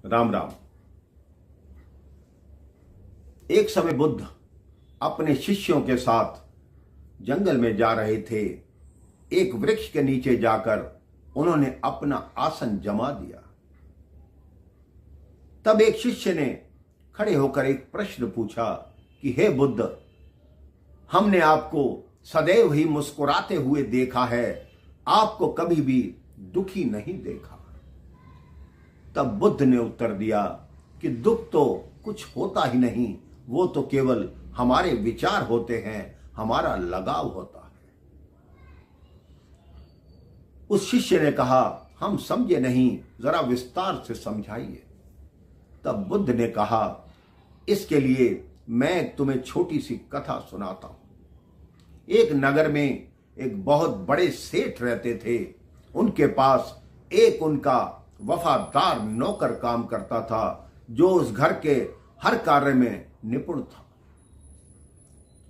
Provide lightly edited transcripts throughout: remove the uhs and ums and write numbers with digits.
राम राम। एक समय बुद्ध अपने शिष्यों के साथ जंगल में जा रहे थे। एक वृक्ष के नीचे जाकर उन्होंने अपना आसन जमा दिया। तब एक शिष्य ने खड़े होकर एक प्रश्न पूछा कि हे बुद्ध, हमने आपको सदैव ही मुस्कुराते हुए देखा है, आपको कभी भी दुखी नहीं देखा। तब बुद्ध ने उत्तर दिया कि दुख तो कुछ होता ही नहीं, वो तो केवल हमारे विचार होते हैं, हमारा लगाव होता है। उस शिष्य ने कहा, हम समझे नहीं, जरा विस्तार से समझाइए। तब बुद्ध ने कहा, इसके लिए मैं तुम्हें छोटी सी कथा सुनाता हूं। एक नगर में एक बहुत बड़े सेठ रहते थे। उनके पास एक उनका वफादार नौकर काम करता था, जो उस घर के हर कार्य में निपुण था।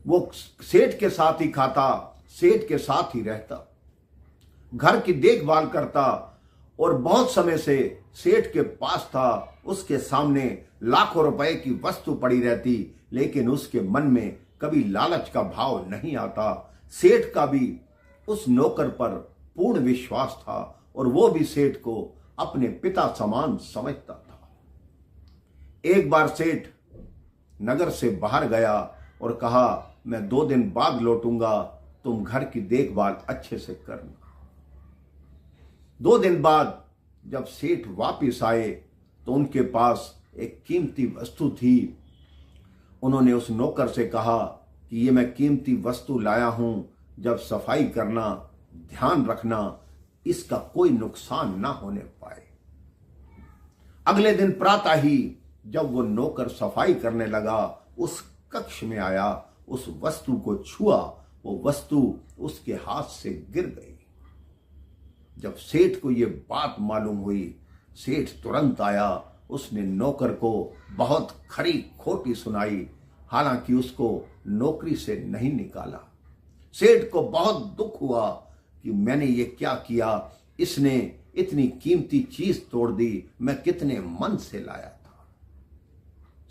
वो सेठ के साथ ही खाता, सेठ के साथ ही रहता, घर की देखभाल करता और बहुत समय से सेठ के पास था। उसके सामने लाखों रुपए की वस्तु पड़ी रहती, लेकिन उसके मन में कभी लालच का भाव नहीं आता। सेठ का भी उस नौकर पर पूर्ण विश्वास था और वो भी सेठ को अपने पिता समान समझता था। एक बार सेठ नगर से बाहर गया और कहा, मैं 2 दिन बाद लौटूंगा, तुम घर की देखभाल अच्छे से करना। 2 दिन बाद जब सेठ वापिस आए तो उनके पास एक कीमती वस्तु थी। उन्होंने उस नौकर से कहा कि ये मैं कीमती वस्तु लाया हूं, जब सफाई करना, ध्यान रखना, इसका कोई नुकसान ना होने पाए। अगले दिन प्रातः ही जब वो नौकर सफाई करने लगा, उस कक्ष में आया, उस वस्तु को छुआ, वो वस्तु उसके हाथ से गिर गई। जब सेठ को ये बात मालूम हुई, सेठ तुरंत आया। उसने नौकर को बहुत खरी खोटी सुनाई, हालांकि उसको नौकरी से नहीं निकाला। सेठ को बहुत दुख हुआ कि मैंने ये क्या किया, इसने इतनी कीमती चीज तोड़ दी, मैं कितने मन से लाया था।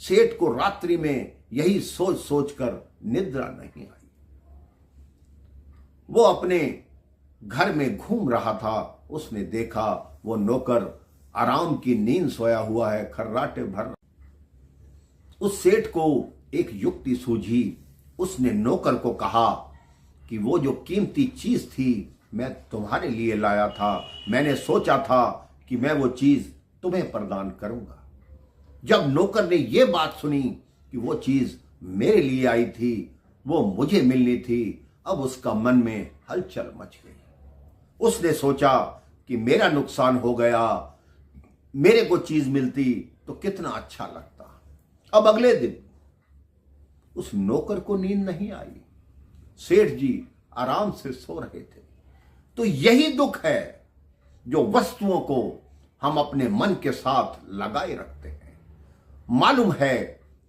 सेठ को रात्रि में यही सोच सोचकर निद्रा नहीं आई। वो अपने घर में घूम रहा था। उसने देखा वो नौकर आराम की नींद सोया हुआ है, खर्राटे भर। उस सेठ को एक युक्ति सूझी। उसने नौकर को कहा कि वो जो कीमती चीज थी, मैं तुम्हारे लिए लाया था। मैंने सोचा था कि मैं वो चीज तुम्हें प्रदान करूंगा। जब नौकर ने ये बात सुनी कि वो चीज मेरे लिए आई थी, वो मुझे मिलनी थी, अब उसका मन में हलचल मच गई। उसने सोचा कि मेरा नुकसान हो गया, मेरे को चीज मिलती तो कितना अच्छा लगता। अब अगले दिन उस नौकर को नींद नहीं आई। सेठ जी आराम से सो रहे थे। तो यही दुख है जो वस्तुओं को हम अपने मन के साथ लगाए रखते हैं। मालूम है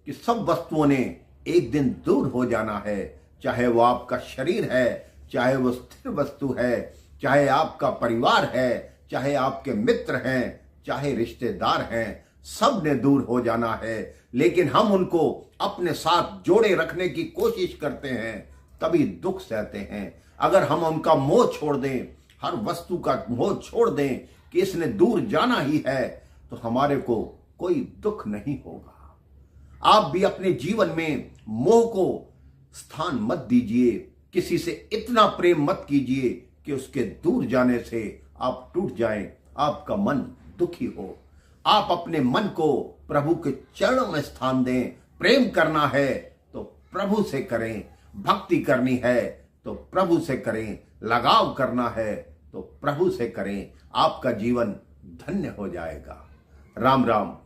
कि सब वस्तुओं ने एक दिन दूर हो जाना है, चाहे वो आपका शरीर है, चाहे वो स्थिर वस्तु है, चाहे आपका परिवार है, चाहे आपके मित्र हैं, चाहे रिश्तेदार हैं, सब ने दूर हो जाना है। लेकिन हम उनको अपने साथ जोड़े रखने की कोशिश करते हैं, तभी दुख सहते हैं। अगर हम उनका मोह छोड़ दें, हर वस्तु का मोह छोड़ दें कि इसने दूर जाना ही है, तो हमारे को कोई दुख नहीं होगा। आप भी अपने जीवन में मोह को स्थान मत दीजिए। किसी से इतना प्रेम मत कीजिए कि उसके दूर जाने से आप टूट जाएं, आपका मन दुखी हो। आप अपने मन को प्रभु के चरणों में स्थान दें। प्रेम करना है तो प्रभु से करें, भक्ति करनी है तो प्रभु से करें, लगाव करना है तो प्रभु से करें। आपका जीवन धन्य हो जाएगा। राम राम,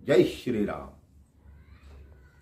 जय श्री राम।